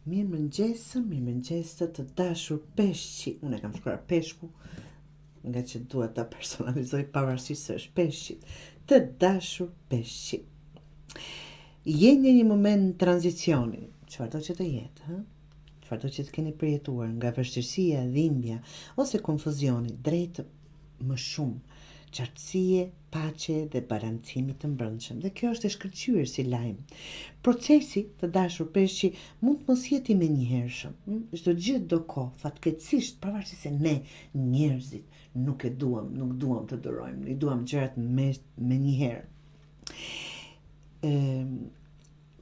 Mirëmëngjes të dashur peshqi. Unë e kam shkruar peshku, nga që dua ta personalizoj pavarësisht se është peshqi. Të dashur peshqi. Je në një moment tranzicioni, çfarëdo që të jetë, ha? Çfarëdo që të keni përjetuar, nga vështirësia, dhimbja ose konfuzioni drejt më shumë qartësie, paqe dhe balancimit të mbrëmshëm. Dhe kjo është e shkëlqyer si lajm. Procesi të dashur peshqi mund të mos jetë i menjëhershëm. Çdo gjë do kohë, fatkeqësisht, pavarësisht se ne njerëzit nuk duam të durojmë, i duam gjërat me një herë.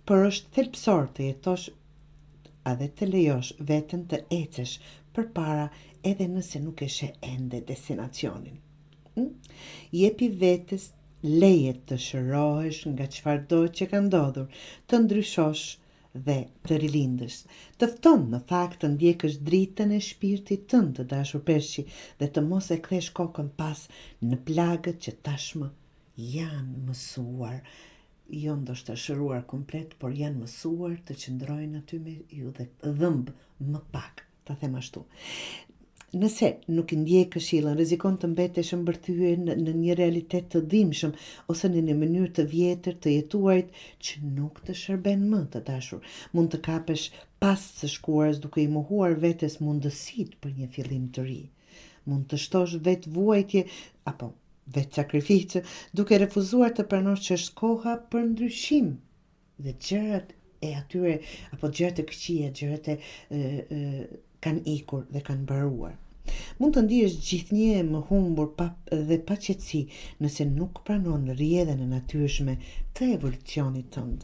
Por është thelbësor të jetosh edhe të lejosh veten të ecesh përpara edhe nëse nuk e sheh ende destinacionin. Jepi vetes lejet të shërohesh nga çfarëdo që ka ndodhur, të ndryshosh dhe të rilindësh. Të fton në fakt të ndjekësh dritën e shpirtit tënd të dashur peshqi dhe të mos e kthesh kokën pas në plagët që tashmë janë mësuar, jo ndoshta shëruar komplet, por janë mësuar të qëndrojnë aty me ju dhe dhëmb më pak, ta them ashtu. Nëse nuk i ndjek këshillën, rrezikon të mbetesh mbërthyer në një realitet të dhimbshëm ose në një mënyrë të vjetër të jetuarit që nuk të shërben më, të dashur. Mund të kapesh pas së shkuarës duke i mohuar vetes mundësitë për një fillim të ri. Mund të shtosh vetë vuajtje apo vetë sakrificë duke refuzuar të pranosh që është koha për ndryshim. Dhe gjërat e atyre apo gjërat e këqija, gjërat kanë ikur dhe kanë mbaruar. Mund të ndihesh gjithnjë më humbur dhe pa qetësi nëse nuk pranon rrjedhën e natyrshme të evolucionit tënd.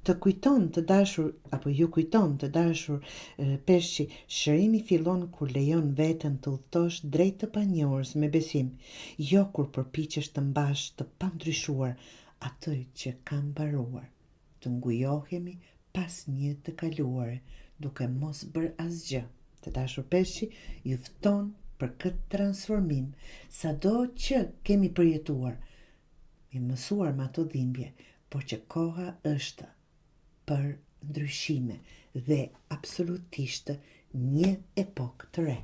Të kujton të dashur apo ju kujton të dashur peshqi, shërimi fillon kur lejon veten të udhëtosh drejt të panjohurs me besim, jo kur përpiqesh të mbash të pandryshuar atë që ka mbaruar. Të ngujohemi pas një të kaluare, duke mos bërë asgjë. Të dashur peshqi ju fton për këtë transformim, sado që kemi përjetuar, i mësuar me ato dhimbje, por që koha është për ndryshime dhe absolutisht një epokë të re.